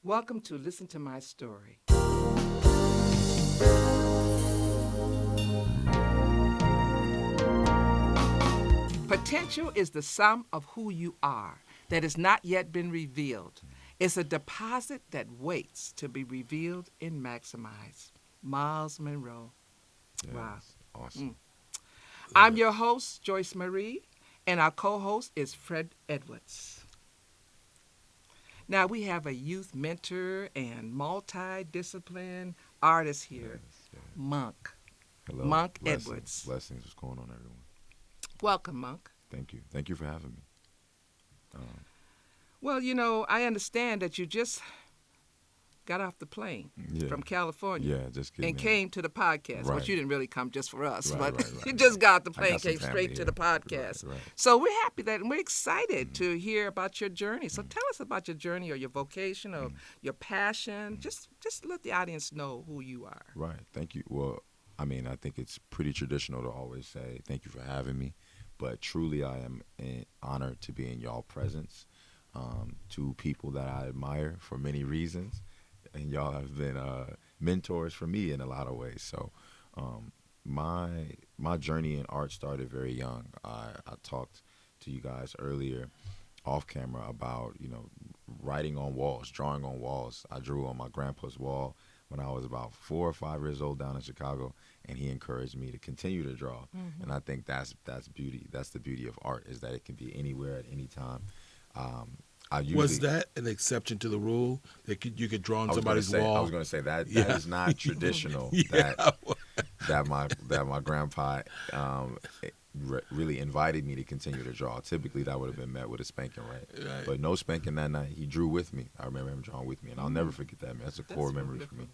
Welcome to Listen to My Story. Potential is the sum of who you are that has not yet been revealed. It's a deposit that waits to be revealed and maximized. Miles Monroe. Yes. Wow. Awesome. I'm your host, Joyce Marie, and our co host is Fred Edwards. Now, we have a youth mentor and multidiscipline artist here, Yes. Monk. Hello. Monk Blessings. Edwards. Blessings. What's going on, everyone? Welcome, Monk. Thank you. Thank you for having me. Well, I understand that you just got off the plane Yeah. from California Yeah, just kidding. and came to the podcast. Right. Which you didn't really come just for us, Right, but right. you just got off the I plane, got some came family straight to here. the podcast. Right. So we're happy that, and we're excited to hear about your journey. So tell us about your journey or your vocation or your passion. Just let the audience know who you are. Right. Thank you. Well, I think it's pretty traditional to always say thank you for having me, but truly I am honored to be in y'all presence. Two people that I admire for many reasons, and y'all have been mentors for me in a lot of ways. So, my journey in art started very young. I talked to you guys earlier, off camera, about writing on walls, drawing on walls. I drew on my grandpa's wall when I was about 4 or 5 years old down in Chicago, and he encouraged me to continue to draw. And I think that's beauty. That's the beauty of art, is that it can be anywhere at any time. I usually, Was that an exception to the rule that you could draw on I was gonna somebody's say, wall? I was going to say that Yeah. is not traditional. Yeah. that my grandpa really invited me to continue to draw. Typically, that would have been met with a spanking, right? But no spanking that night. He drew with me. I remember him drawing with me, and I'll never forget that. Man, that's a core memory for me.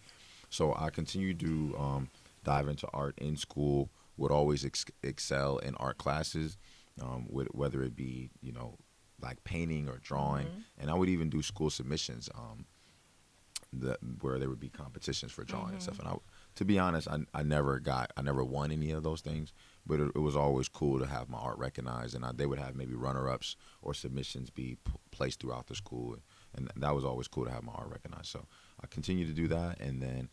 So I continued to dive into art in school. Would always excel in art classes, whether it be like painting or drawing, and I would even do school submissions, where there would be competitions for drawing and stuff. And to be honest, I never won any of those things, but it was always cool to have my art recognized, and they would have maybe runner-ups or submissions be placed throughout the school, and that was always cool to have my art recognized. So I continued to do that, and then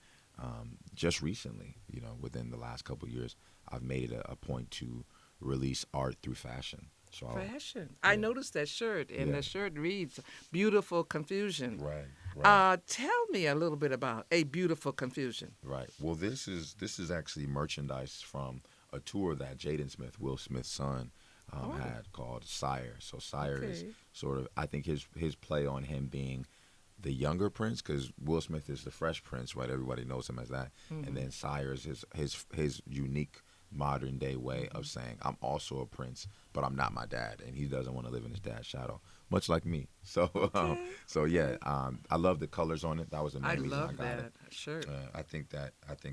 just recently, within the last couple of years, I've made it a point to release art through fashion. So Fashion. I noticed that shirt, and the shirt reads "Beautiful Confusion." Right. Tell me a little bit about A Beautiful Confusion. Right. Well, this is actually merchandise from a tour that Jaden Smith, Will Smith's son, had called Sire. So Sire is sort of, I think his play on him being the younger prince, because Will Smith is the Fresh Prince, right? Everybody knows him as that. And then Sire is his unique modern day way of saying, I'm also a prince, but I'm not my dad, and he doesn't want to live in his dad's shadow, much like me. So I love the colors on it. That was the main reason I got that it. shirt. I think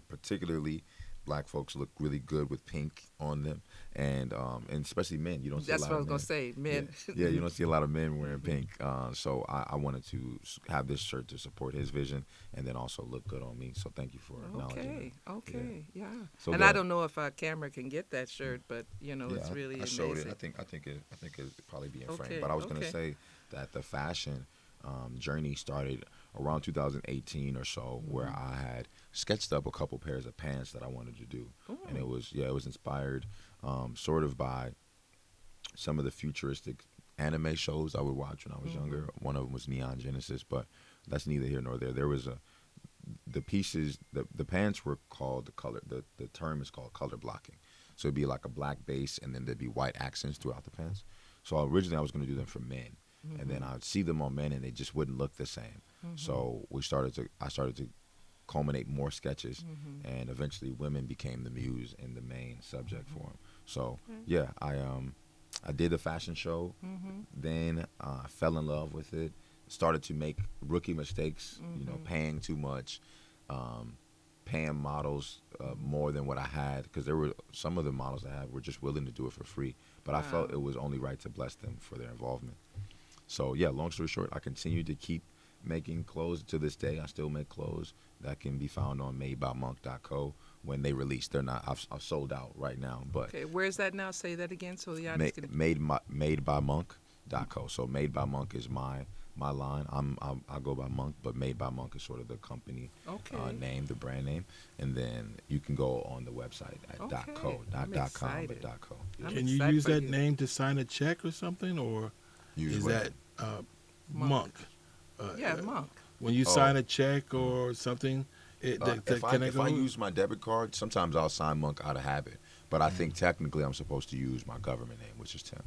particularly black folks look really good with pink on them, and especially men. You don't see That's a lot what I was of going to say, men. Yeah, you don't see a lot of men wearing pink. So I wanted to have this shirt to support his vision, and then also look good on me. So thank you for acknowledging that. Okay, yeah. So and the- I don't know if our camera can get that shirt, but it's really I showed amazing. it. I think it'd probably be in frame. Okay, But I was going to okay. say that the fashion journey started around 2018 or so, where I had sketched up a couple pairs of pants that I wanted to do, and it was inspired sort of by some of the futuristic anime shows I would watch when I was younger. One of them was Neon Genesis, but that's neither here nor there. There was the pieces, the pants were called the term is called color blocking. So it'd be like a black base, and then there'd be white accents throughout the pants. So originally I was going to do them for men, and then I would see them on men, and they just wouldn't look the same. So I started to culminate more sketches, and eventually women became the muse and the main subject for them. So yeah, I did the fashion show, then fell in love with it, started to make rookie mistakes, paying too much, paying models more than what I had, because there were some of the models I had were just willing to do it for free, but I felt it was only right to bless them for their involvement. So yeah, long story short, I continued to keep making clothes to this day. I still make clothes that can be found on madebymonk.co. When they release, they're not. I've sold out right now, but Okay, where's that now? Say that again so the audience can. madebymonk.co. So Made by Monk is my my line. I go by Monk, but Made by Monk is sort of the company Okay. name, the brand name, and then you can go on the website at Okay. .co, not I'm .com, but excited. .co. Yeah. I'm Can you excited use for that you. name to sign a check or something, or Use is what? that Monk. Monk? Yeah, Monk. When you Oh, sign a check or something, can it if I go? use my debit card, sometimes I'll sign Monk out of habit. But I think technically I'm supposed to use my government name, which is Tim.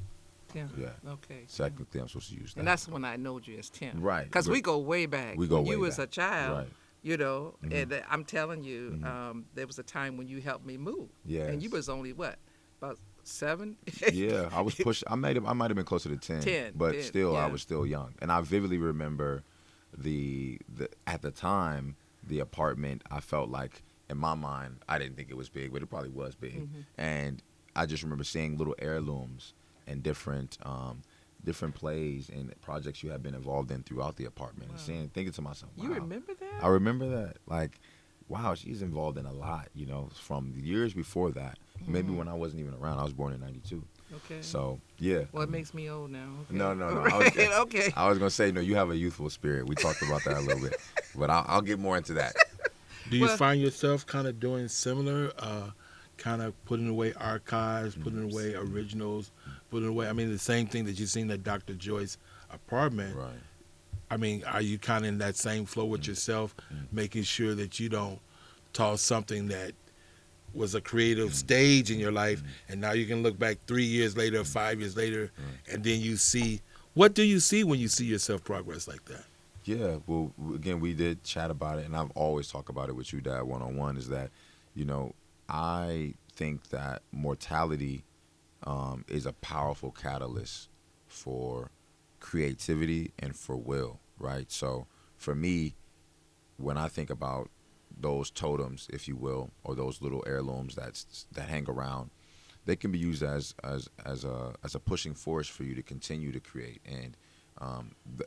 Tim. Yeah, Okay. Tim. technically I'm supposed to use And that. that's when I know you as Tim. Right. Because we go way back. We go When way you was a back. child, Right. and I'm telling you, Mhm. there was a time when you helped me move. And you Yes. was only what? About 7? Yeah, I was pushed. I might have been closer to 10, 10, but 10, still, I yeah. was still young, and I vividly remember the at the time the apartment. I felt like in my mind, I didn't think it was big, but it probably was big, Mhm. and I just remember seeing little heirlooms and different plays and projects you had been involved in throughout the apartment, and Wow. thinking to myself, You wow, remember that? I remember that, like. Wow, she's involved in a lot, from the years before that. Maybe Mhm. when I wasn't even around. I was born in '92. Okay. So yeah. Well, it makes me old now. Okay. No, no, no. Right. Okay. I was gonna say no. You have a youthful spirit. We talked about that a little bit, but I'll get more into that. Do you Well, find yourself kind of doing similar, kind of putting away archives, putting Mm, away originals, putting away? I mean, the same thing that you seen at Dr. Joy's apartment. Right. I mean, are you kind of in that same flow with yourself, Mm. making sure that you don't toss something that was a creative Mm. stage in your life, Mm. and now you can look back 3 years later, 5 years later, Right. and then you see what do you see when you see yourself progress like that? Yeah. Well, again, we did chat about it, and I've always talked about it with you, Dad, one on one. Is that, you know, I think that mortality is a powerful catalyst for creativity and for will. Right. So for me, when I think about those totems, if you will, or those little heirlooms that hang around, they can be used as a pushing force for you to continue to create. And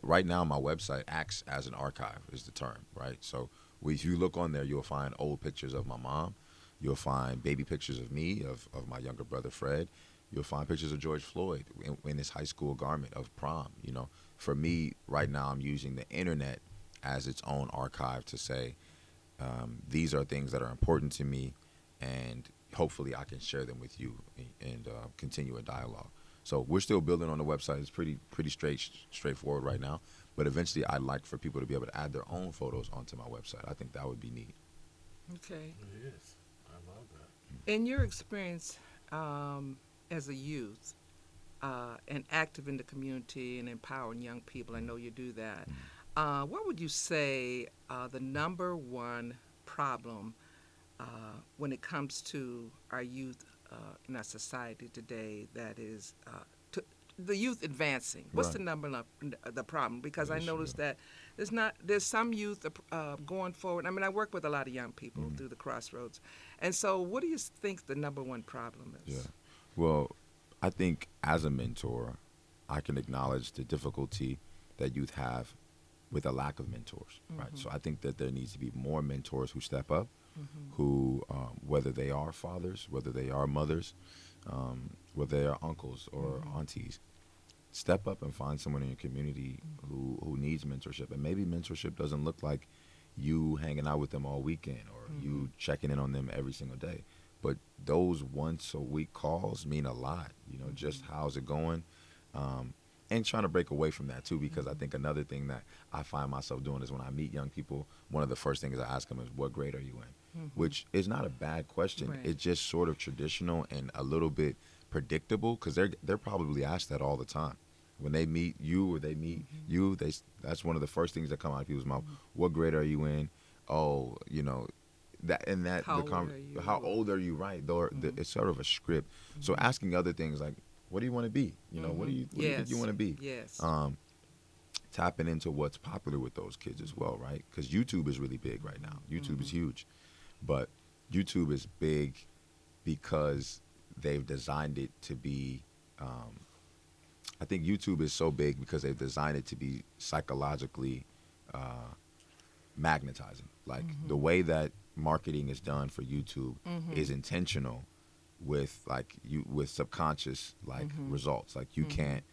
right now, my website acts as an archive, is the term, right? So if you look on there, you'll find old pictures of my mom. You'll find baby pictures of me, of my younger brother Fred. You'll find pictures of George Floyd in his high school garment of prom. For me, right now, I'm using the internet as its own archive to say, these are things that are important to me, and hopefully I can share them with you and continue a dialogue. So we're still building on the website. It's pretty straightforward right now, but eventually I'd like for people to be able to add their own photos onto my website. I think that would be neat. okay. Yes, I love that. In your experience as a youth and active in the community and empowering young people, I know you do that. What would you say the number one problem when it comes to our youth in our society today that is the youth advancing? What's the Right. number of the problem? Because I Yes, noticed yeah. that there's some youth going forward. I mean, I work with a lot of young people Mhm. through the Crossroads. And so what do you think the number one problem is? Yeah. Well, I think as a mentor, I can acknowledge the difficulty that youth have with a lack of mentors, right? Mhm. So I think that there needs to be more mentors who step up, Mhm. who, whether they are fathers, whether they are mothers, whether they are uncles or Mhm. aunties, step up and find someone in your community who needs mentorship. And maybe mentorship doesn't look like you hanging out with them all weekend or you checking in on them every single day. But those once a week calls mean a lot, just how's it going? And trying to break away from that too, because I think another thing that I find myself doing is when I meet young people, one of the first things I ask them is, what grade are you in? Mhm. Which is not a bad question. Right. It's just sort of traditional and a little bit predictable because they're probably asked that all the time. When they meet you or they meet you, that's one of the first things that come out of people's mouth. What grade are you in? Oh, that and that How old are you? how old are you? Right, though it's sort of a script. So asking other things like, what do you want to be? What do you think you want to be? Yes. Tapping into what's popular with those kids as well, right? Because YouTube is really big right now. YouTube is huge, but YouTube is big because they've designed it to be. I think YouTube is so big because they've designed it to be psychologically magnetizing. Like the way that marketing is done for YouTube is intentional with with subconscious results. Like you can't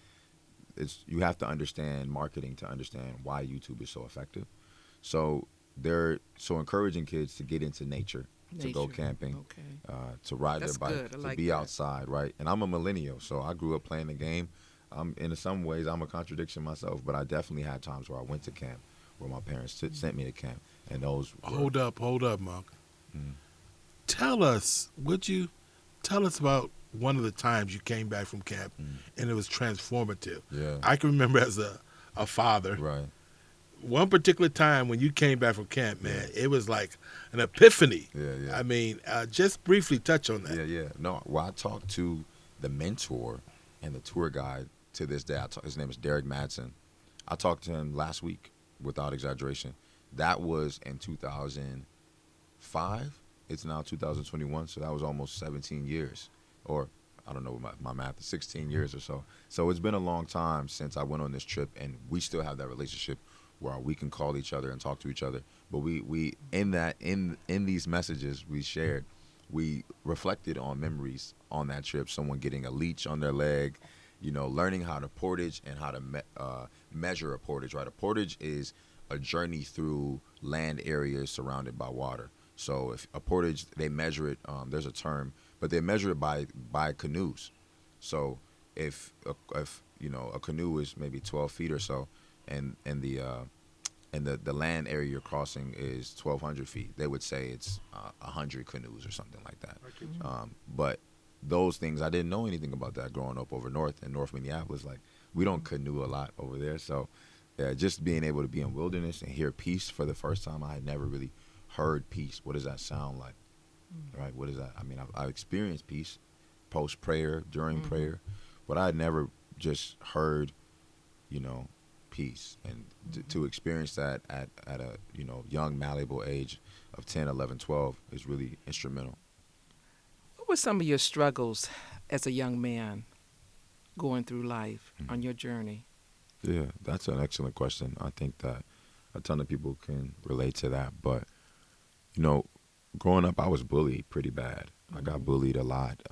it's you have to understand marketing to understand why YouTube is so effective. So they're so encouraging kids to get into nature, to go Nature. camping, Okay. to ride That's their bike, good. I to like be that. outside, right? And I'm a millennial, so I grew up playing the game. In some ways, I'm a contradiction myself, but I definitely had times where I went to camp, where my parents sent me to camp, and those were. Hold up, Mark. Mm, Tell us, would you tell us about one of the times you came back from camp mm, and it was transformative? yeah, I can remember as a father, right. one particular time when you came back from camp, Yeah. man, it was like an epiphany. Yeah, yeah. I mean, just briefly touch on that. Yeah, yeah. No, well, I talked to the mentor and the tour guide to this day. His name is Derek Madsen. I talked to him last week, without exaggeration. That was in 2005. It's now 2021, so that was almost 17 years. Or, I don't know what my math is, 16 years or so. So it's been a long time since I went on this trip, and we still have that relationship where we can call each other and talk to each other. But we in these messages we shared, we reflected on memories on that trip. Someone getting a leech on their leg, learning how to portage and how to measure a portage. Right, a portage is a journey through land areas surrounded by water. So if a portage, they measure it. There's a term, but they measure it by canoes. So if a canoe is maybe 12 feet or so, and the land area you're crossing is 1,200 feet, they would say it's 100 canoes or something like that. But those things, I didn't know anything about that growing up over in North Minneapolis. Like, we don't canoe a lot over there. So yeah, just being able to be in wilderness and hear peace for the first time. I had never really heard peace. What does that sound like? Right? What is that? I mean, I experienced peace post prayer, during prayer, but I had never just heard, peace. And to experience that at a, young, malleable age of 10, 11, 12 is really instrumental. What were some of your struggles as a young man going through life Mhm. on your journey? Yeah, that's an excellent question. I think that a ton of people can relate to that. But, growing up, I was bullied pretty bad. I got bullied a lot.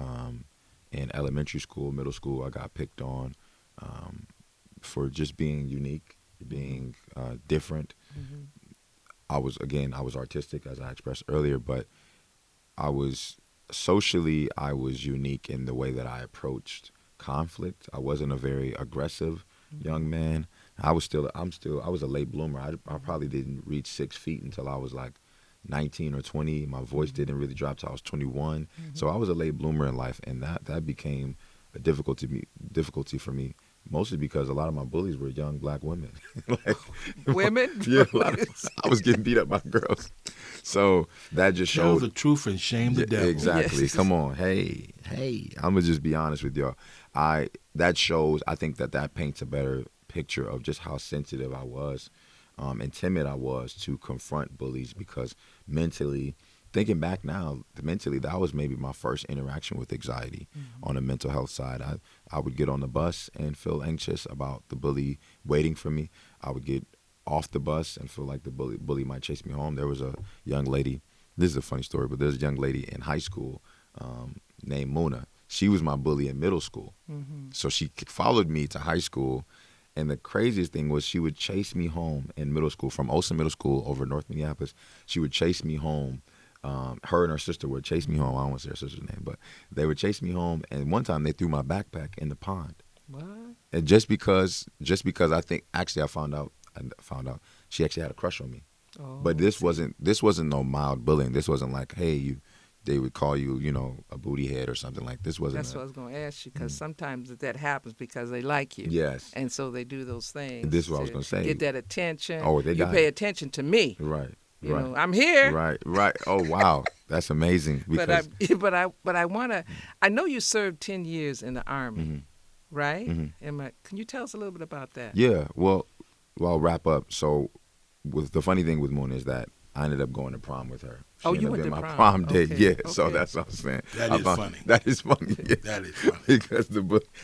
In elementary school, middle school, I got picked on for just being unique, being different. Mm-hmm. I was artistic, as I expressed earlier, but socially, I was unique in the way that I approached conflict. I wasn't a very aggressive young man. I was a late bloomer. I probably didn't reach 6 feet until I was like 19 or 20. My voice didn't really drop till I was 21. So I was a late bloomer in life, and that became a difficulty for me, mostly because a lot of my bullies were young black women. Like, Women? yeah, I was getting beat up by girls. So that just Tell showed. the truth and shame the Yeah, devil. exactly. Yes. Come on. Hey. I'm gonna just be honest with y'all. That shows. I think that paints a better picture of just how sensitive I was, and timid I was to confront bullies, because mentally, thinking back now, mentally that was maybe my first interaction with anxiety on the mental health side. I would get on the bus and feel anxious about the bully waiting for me. I would get off the bus and feel like the bully might chase me home. There was a young lady. This is a funny story, but there's a young lady in high school named Muna. She was my bully in middle school. So she followed me to high school. And the craziest thing was, she would chase me home in middle school, from Olsen Middle School over North Minneapolis. She would chase me home. Her and her sister would chase me home. I don't want to say her sister's name, but they would chase me home. And one time they threw my backpack in the pond. What? And just because I think, actually I found out she actually had a crush on me. Oh, But this wasn't no mild bullying. This wasn't like, hey, they would call you, a booty head or something like this. Wasn't. That's what I was going to ask you, because sometimes that happens because they like you. Yes. And so they do those things. This is what I was gonna say. Get that attention. Oh, they you got pay it. attention to me. Right. You Right. know, I'm here. Right. Oh, wow. That's amazing. Because, But I want to. I know you served 10 years in the Army, right? Can you tell us a little bit about that? yeah. Well, I'll wrap up. So, with the funny thing with Moon is that I ended up going to prom with her. She Oh, ended you up went being to my prom. date. Okay, Yeah. So okay. that's what I'm saying. That I is found- funny. That is funny. Yeah. That is funny. Because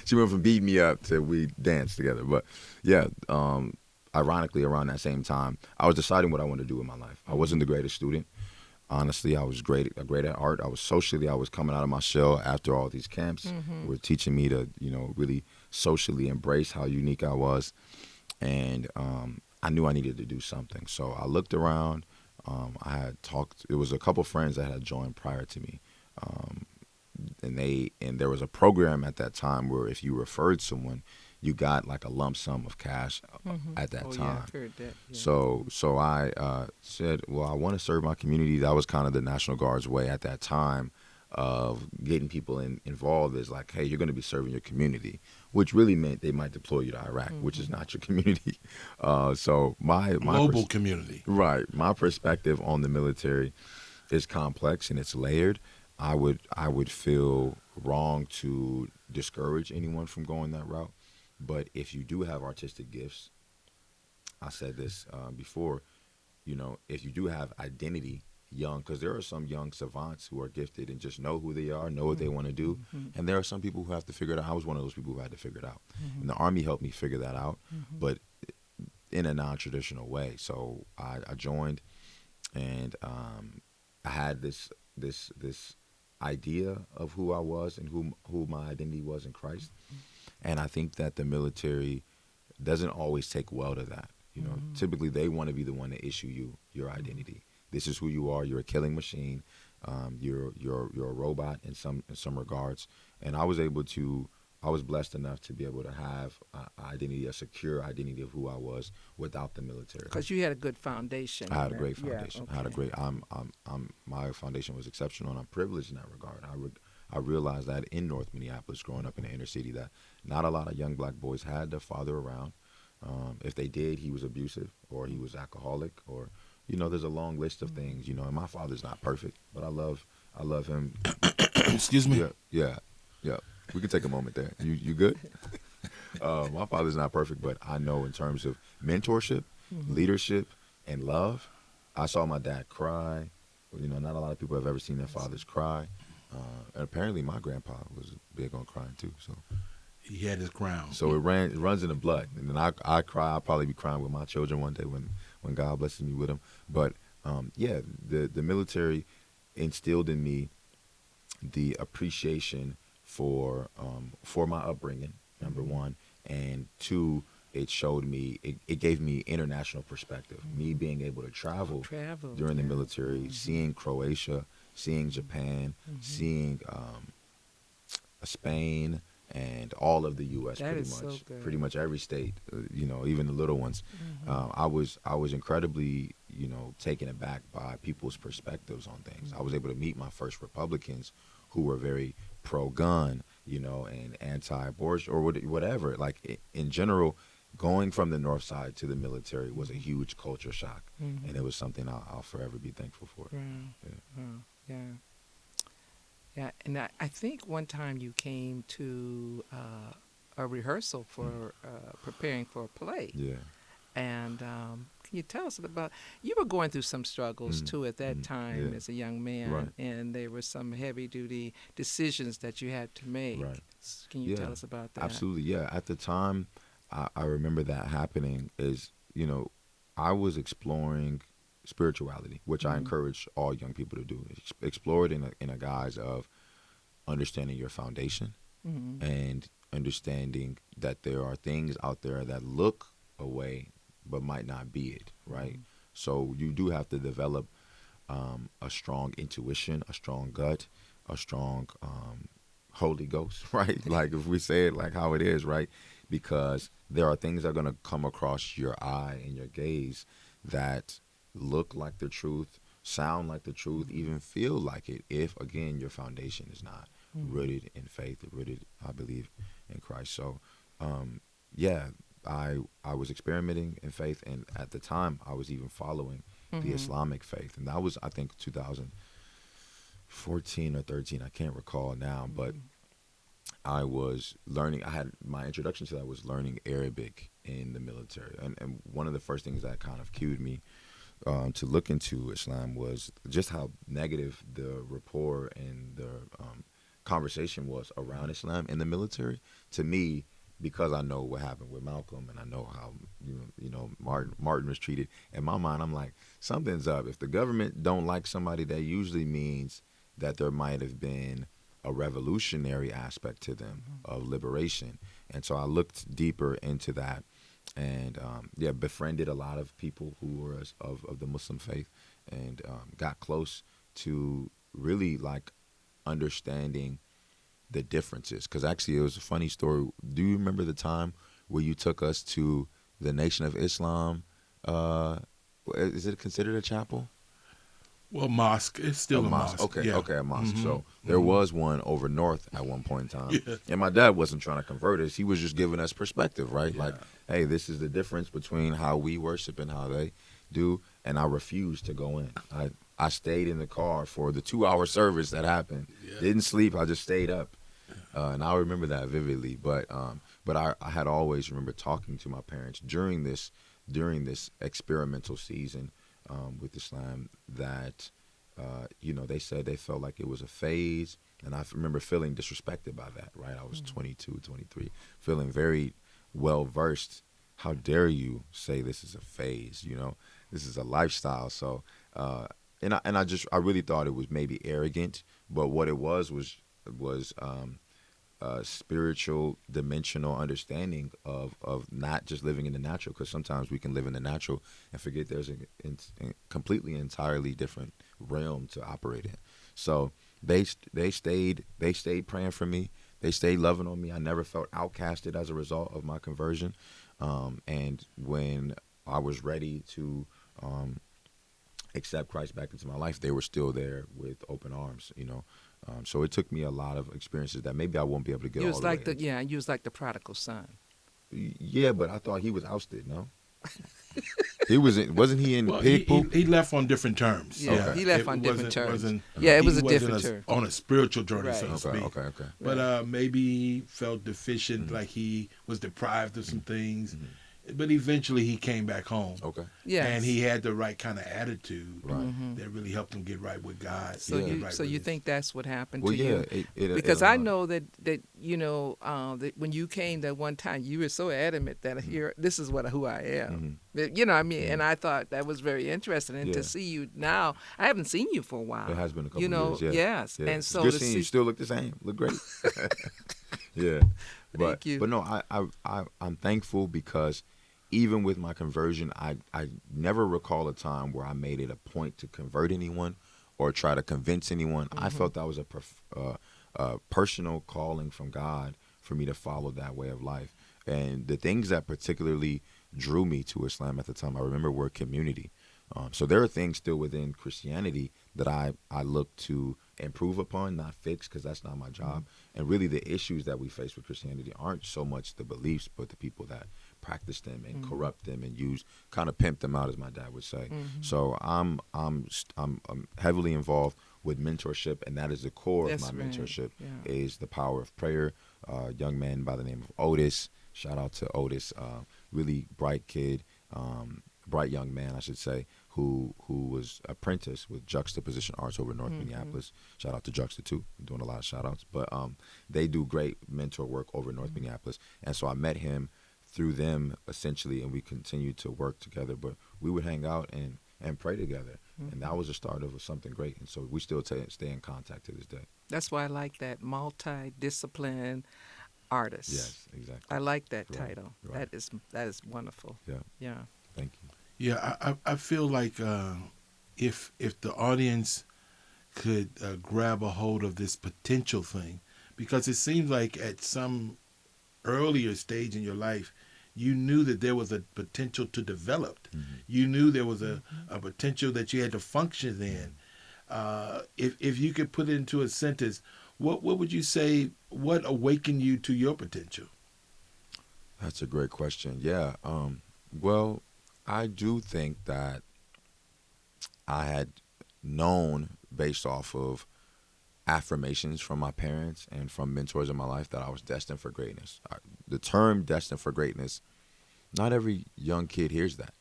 she went from beating me up to we danced together. But yeah, ironically, around that same time, I was deciding what I wanted to do in my life. I wasn't the greatest student. Honestly, I was great at art. I was coming out of my shell after all these camps. Were teaching me to, really socially embrace how unique I was, and I knew I needed to do something. So I looked around. I had talked. It was a couple friends that had joined prior to me, um, and there was a program at that time where if you referred someone, you got like a lump sum of cash at that Oh yeah, time. I've heard that. Yeah. So I said, well, I want to serve my community. That was kind of the National Guard's way at that time of getting people involved. Is like, hey, you're going to be serving your community, which really meant they might deploy you to Iraq, which is not your community. So my Global community. right, my perspective on the military is complex and it's layered. I would feel wrong to discourage anyone from going that route. But if you do have artistic gifts, I said this before, if you do have identity young, because there are some young savants who are gifted and just know who they are, know what they want to do. And there are some people who have to figure it out. I was one of those people who had to figure it out. And the Army helped me figure that out, but in a non-traditional way. So I joined, and I had this idea of who I was and who my identity was in Christ. And I think that the military doesn't always take well to that. Typically they want to be the one to issue you your identity. This is who you are. You're a killing machine. You're a robot in some regards. And I was blessed enough to be able to have a secure identity of who I was without the military. Because you had a good foundation. I had a great foundation. Yeah, I had a okay. great. My foundation was exceptional, and I'm privileged in that regard. I realized that in North Minneapolis, growing up in the inner city, that not a lot of young black boys had their father around. If they did, he was abusive or he was alcoholic, or there's a long list of things. And my father's not perfect, but I love him. Excuse me. Yeah. We can take a moment there. You good? My father's not perfect, but I know in terms of mentorship, leadership, and love, I saw my dad cry. Not a lot of people have ever seen their fathers cry. And apparently my grandpa was big on crying too. He had his crown. So it runs in the blood. And then I cry. I'll probably be crying with my children one day when God blesses me with them. But the military instilled in me the appreciation for my upbringing, number one, and two, it showed me, it gave me international perspective. Me being able to travel during the military, seeing Croatia, seeing Japan, seeing Spain, and all of the U.S. That is so good. Pretty much every state, even the little ones. I was incredibly, taken aback by people's perspectives on things. I was able to meet my first Republicans who were very pro-gun, and anti-abortion or whatever. Like in general, going from the North Side to the military was a huge culture shock, and it was something I'll forever be thankful for. Wow. Yeah. Wow. Yeah. Yeah, and I think one time you came to a rehearsal for preparing for a play. Yeah. And can you tell us about, you were going through some struggles too at that time as a young man, Right. and there were some heavy duty decisions that you had to make. Right. Can you tell us about that? Absolutely, yeah. At the time, I remember that happening is, I was exploring spirituality, which I encourage all young people to do. Explore it in a guise of understanding your foundation and understanding that there are things out there that look a way but might not be it, right? So you do have to develop a strong intuition, a strong gut, a strong Holy Ghost, right? Like if we say it like how it is, right? Because there are things that are going to come across your eye and your gaze that look like the truth, sound like the truth, even feel like it, if, again, your foundation is not rooted in faith, rooted, I believe, in Christ. So, I was experimenting in faith, and at the time, I was even following the Islamic faith. And that was, I think, 2014 or 13, I can't recall now, but I was learning, my introduction to that was learning Arabic in the military. And one of the first things that kind of cued me to look into Islam was just how negative the rapport and the conversation was around Islam in the military. To me, because I know what happened with Malcolm and I know how Martin was treated, in my mind I'm like, something's up. If the government don't like somebody, that usually means that there might have been a revolutionary aspect to them of liberation. And so I looked deeper into that, and yeah, befriended a lot of people who were of the Muslim faith, and got close to really like understanding the differences. Because actually, it was a funny story. Do you remember the time where you took us to the Nation of Islam? Is it considered a chapel? Well, mosque. It's still a mosque. Okay, Yeah. okay, a mosque. Mhm. So there was one over north at one point in time. Yeah. And my dad wasn't trying to convert us. He was just giving us perspective, right? Yeah. Like, hey, this is the difference between how we worship and how they do. And I refused to go in. I stayed in the car for the 2-hour service that happened. Yeah. Didn't sleep. I just stayed up. And I remember that vividly. But I had always remembered talking to my parents during this experimental season with Islam that, they said they felt like it was a phase. And I remember feeling disrespected by that, right? I was 22, 23, feeling very well versed. How dare you say this is a phase, This is a lifestyle. So, I really thought it was maybe arrogant, but what it was spiritual dimensional understanding of not just living in the natural, because sometimes we can live in the natural and forget there's a completely entirely different realm to operate in. So they stayed praying for me. They stayed loving on me. I never felt outcasted as a result of my conversion. And when I was ready to accept Christ back into my life, they were still there with open arms, So it took me a lot of experiences that maybe I won't be able to get all the way into. You was like the prodigal son. Yeah, but I thought he was ousted, no? Wasn't he in Well, pig poop? he left on different terms. Yeah, Okay. he left on different terms. It was a different term. On a spiritual journey, so to Right. speak. Okay. But maybe he felt deficient, like he was deprived of some things. But eventually he came back home. Okay. Yes. And he had the right kind of attitude Right. that really helped him get right with God. So Yeah. you Right so with you his- think that's what happened Well, to yeah. you? Because I know that that when you came that one time, you were so adamant that this is who I am. And I thought that was very interesting. And Yeah. to see you now, I haven't seen you for a while. It has been a couple years. Yeah. Yes. Yeah. And It's so good to seeing see, you still look the same. Look great. Yeah. Thank you. But no, I'm thankful because even with my conversion, I never recall a time where I made it a point to convert anyone or try to convince anyone. I felt that was a personal calling from God for me to follow that way of life. And the things that particularly drew me to Islam at the time, I remember, were community. So there are things still within Christianity that I look to improve upon, not fix, because that's not my job. And really the issues that we face with Christianity aren't so much the beliefs, but the people that practice them and corrupt them and kind of pimp them out, as my dad would say. So I'm heavily involved with mentorship, and that is the core That's of my right. mentorship, Yeah. is the power of prayer. Young man by the name of Otis. Shout out to Otis, really bright kid, bright young man, I should say, who was apprentice with Juxtaposition Arts over North Minneapolis. Shout out to Juxta too. I'm doing a lot of shout outs. But they do great mentor work over North Minneapolis. And so I met him through them essentially, and we continued to work together. But we would hang out and pray together. And that was the start of something great. And so we still stay in contact to this day. That's why I like that multi-discipline artist. Yes, exactly. I like that Right, title. right. That is wonderful. Yeah. Yeah. Thank you. Yeah, I feel like if the audience could grab a hold of this potential thing, because it seems like at some earlier stage in your life, you knew that there was a potential to develop. You knew there was a potential that you had to function in. If you could put it into a sentence, what would you say? What awakened you to your potential? That's a great question. Yeah. Well, I do think that I had known, based off of affirmations from my parents and from mentors in my life, that I was destined for greatness. The term destined for greatness, not every young kid hears that.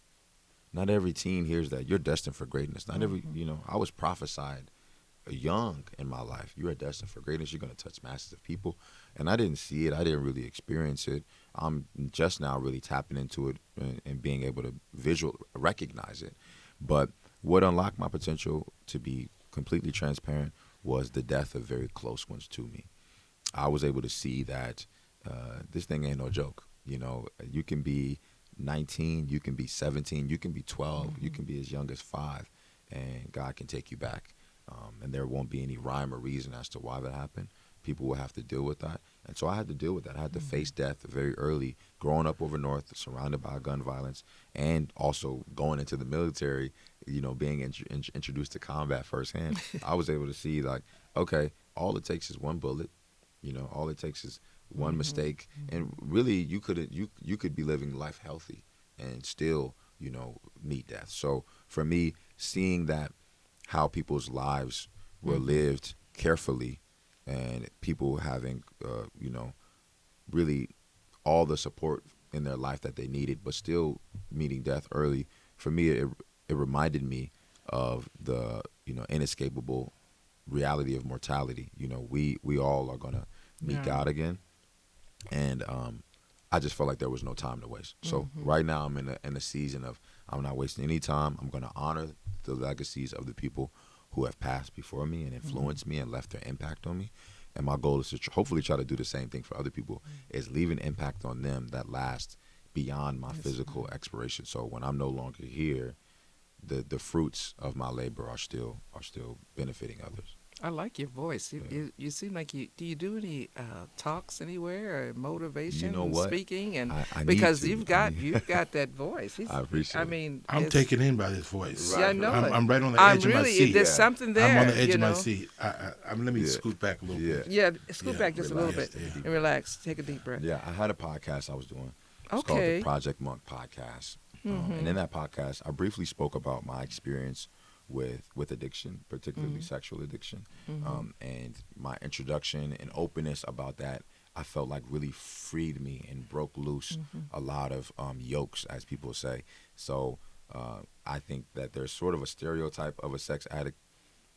Not every teen hears that. You're destined for greatness. Not every, I was prophesied young in my life. You are destined for greatness. You're going to touch masses of people. And I didn't see it. I didn't really experience it. I'm just now really tapping into it and being able to recognize it. But what unlocked my potential, to be completely transparent, was the death of very close ones to me. I was able to see that this thing ain't no joke. You know, you can be 19, you can be 17, you can be 12, you can be as young as 5, and God can take you back. And there won't be any rhyme or reason as to why that happened. People will have to deal with that. And so I had to deal with that. I had to face death very early, growing up over north, surrounded by gun violence, and also going into the military, you know, being introduced to combat firsthand. I was able to see, like, okay, all it takes is one bullet. You know, all it takes is one mistake, and really, you could be living life healthy and still, you know, meet death. So for me, seeing that how people's lives were lived carefully, and people having, you know, really all the support in their life that they needed, but still meeting death early. For me, it reminded me of the, you know, inescapable reality of mortality. You know, we all are gonna meet God again, and I just felt like there was no time to waste. So right now I'm in a season of, I'm not wasting any time. I'm gonna honor the legacies of the people who have passed before me and influenced me and left their impact on me. And my goal is to hopefully try to do the same thing for other people, is leave an impact on them that lasts beyond my physical expiration. So when I'm no longer here, the fruits of my labor are still benefiting others. I like your voice. You seem like do you do any talks anywhere, or motivation, You know what? speaking, and I need because to. you've got that voice. I appreciate I it. mean, I'm it's- taken in by this voice. Yeah, I know it. I'm right on the I'm edge of my really. seat. There's something there. I'm on the edge you of my know? seat. Let me Yeah. scoot back a little Yeah. bit. Yeah, scoot Yeah, back just a little relax, bit yeah. and relax. Take a deep breath. Yeah, I had a podcast I was doing. It's called Okay. the Project Monk Podcast. And in that podcast, I briefly spoke about my experience with addiction, particularly sexual addiction, and my introduction and openness about that. I felt like really freed me and broke loose a lot of yokes, as people say. So I think that there's sort of a stereotype of a sex addict.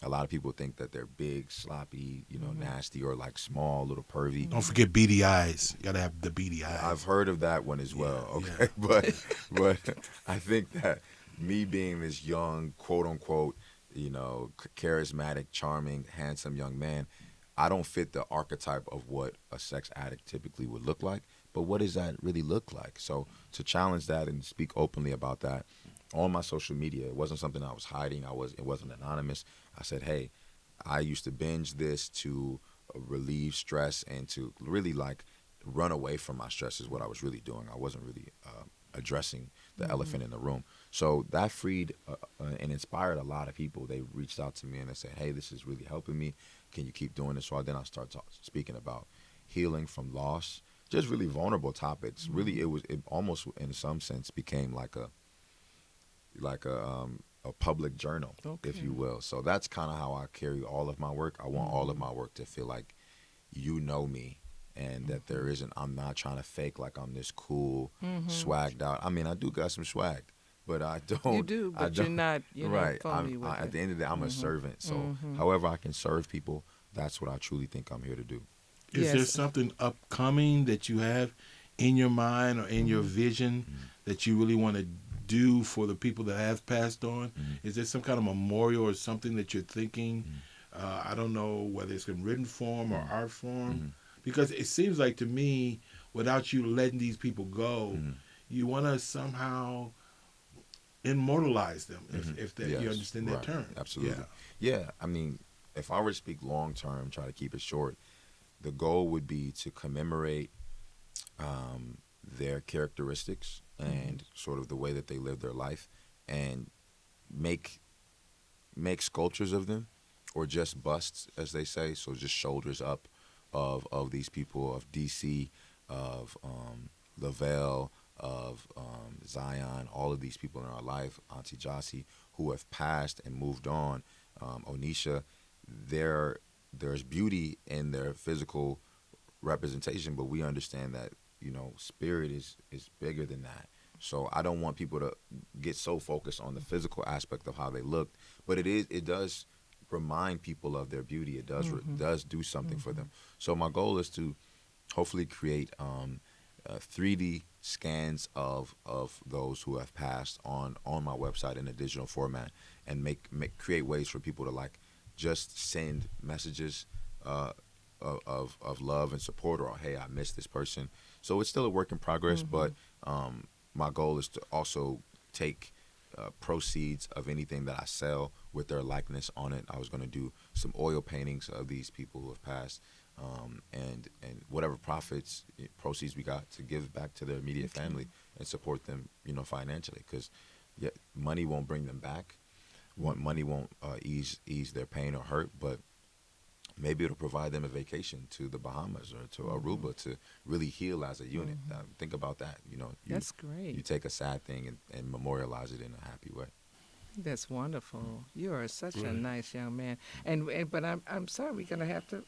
A lot of people think that they're big, sloppy, you know, nasty, or like small, little pervy. Don't forget beady eyes. You gotta have the beady eyes. I've heard of that one as well. Yeah, Okay, but I think that me being this young, quote unquote, you know, charismatic, charming, handsome young man, I don't fit the archetype of what a sex addict typically would look like. But what does that really look like? So to challenge that and speak openly about that on my social media, it wasn't something I was hiding. It wasn't anonymous. I said, hey, I used to binge this to relieve stress and to really like run away from my stress is what I was really doing. I wasn't really addressing the elephant in the room. So that freed and inspired a lot of people. They reached out to me and they said, hey, this is really helping me. Can you keep doing this? So then I started speaking about healing from loss, just really vulnerable topics. Really, it almost in some sense became like a public journal, if you will. So that's kind of how I carry all of my work. I want all of my work to feel like you know me, and that there isn't, I'm not trying to fake like I'm this cool, swagged out. I mean, I do got some swag, but I don't. You do, but you're not, right. phony with At it. the end of the day, I'm a servant. So however I can serve people, that's what I truly think I'm here to do. Is there Yes. something upcoming that you have in your mind or in your vision that you really want to do for the people that have passed on? Is there some kind of memorial or something that you're thinking? I don't know whether it's in written form or art form, because it seems like to me, without you letting these people go, you want to somehow immortalize them, if that you Yes, understand that right. term. Absolutely. Yeah. Yeah, I mean, if I were to speak long term, try to keep it short, the goal would be to commemorate their characteristics and sort of the way that they live their life, and make sculptures of them, or just busts, as they say. So just shoulders up of these people, of DC, of Lavelle, of Zion, all of these people in our life, Auntie Jossie, who have passed and moved on, Onisha. There's beauty in their physical representation, but we understand that, you know, spirit is bigger than that. So I don't want people to get so focused on the physical aspect of how they look, but it does remind people of their beauty. It does do something for them. So my goal is to hopefully create 3D scans of those who have passed on my website in a digital format, and create ways for people to like just send messages of love and support, or hey, I miss this person. So it's still a work in progress, but my goal is to also take proceeds of anything that I sell with their likeness on it. I was going to do some oil paintings of these people who have passed, and whatever proceeds we got to give back to their immediate family and support them, financially, because money won't bring them back. Money won't ease their pain or hurt, but maybe it'll provide them a vacation to the Bahamas or to Aruba to really heal as a unit. Think about that. That's great. You take a sad thing and memorialize it in a happy way. That's wonderful. You are such a Right. nice young man. But I'm sorry, we're gonna have to.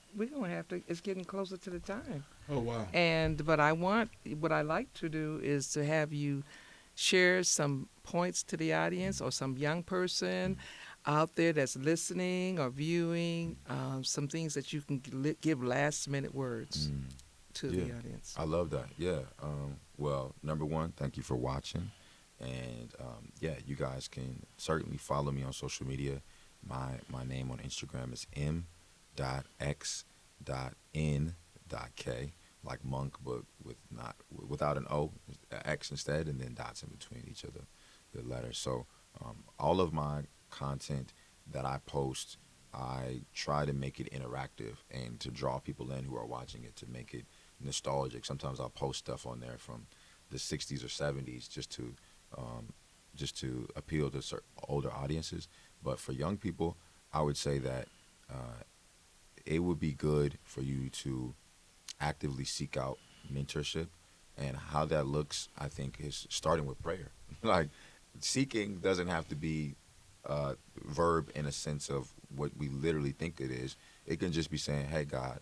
It's getting closer to the time. Oh wow. But what I like to do is to have you share some points to the audience or some young person out there that's listening or viewing, some things that you can give last minute words to the Yeah. audience. I love that. Yeah. Well, number one, thank you for watching. And you guys can certainly follow me on social media. My name on Instagram is m.x.n.k, like monk, but without an O, X instead, and then dots in between each of the letters. So all of my content that I post, I try to make it interactive and to draw people in who are watching it, to make it nostalgic. Sometimes I'll post stuff on there from the 60s or 70s just to appeal to certain older audiences. But for young people, I would say that it would be good for you to actively seek out mentorship. And how that looks, I think, is starting with prayer. Like, seeking doesn't have to be a verb in a sense of what we literally think it is. It can just be saying, hey, God,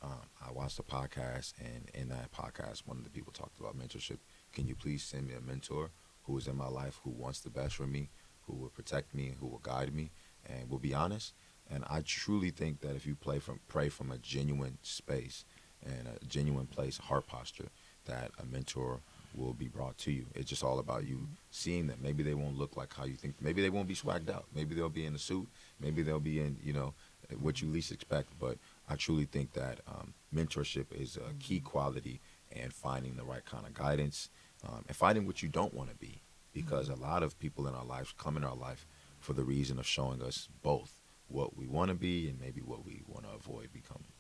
I watched a podcast, and in that podcast, one of the people talked about mentorship. Can you please send me a mentor who is in my life, who wants the best for me, who will protect me, who will guide me, and will be honest? And I truly think that if you pray from a genuine space and a genuine place, heart posture, that a mentor will be brought to you. It's just all about you seeing them. Maybe they won't look like how you think. Maybe they won't be swagged out. Maybe they'll be in a suit. Maybe they'll be in, what you least expect. But I truly think that mentorship is a key quality, and finding the right kind of guidance, and finding what you don't want to be. Because a lot of people in our lives come in our life for the reason of showing us both what we want to be and maybe what we want to avoid becoming.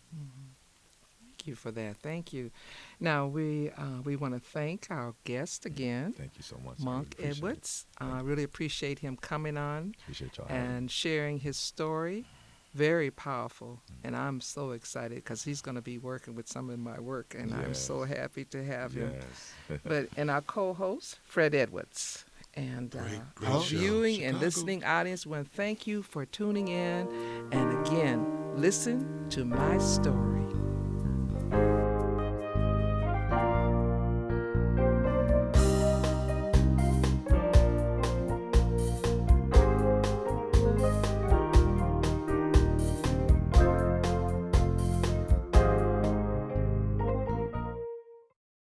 Thank you for that. Thank you. Now we want to thank our guest again, Thank you so much. I Monk really appreciate it. Edwards. Thank I you. really appreciate him coming on Appreciate y'all having me. and sharing his story. Very powerful, and I'm so excited because he's going to be working with some of my work, and I'm so Yes. happy to have him. Yes. And our co-host, Fred Edwards. And Great our show. viewing and Chicago. listening audience, we want to thank you for tuning in. And again, listen to my story.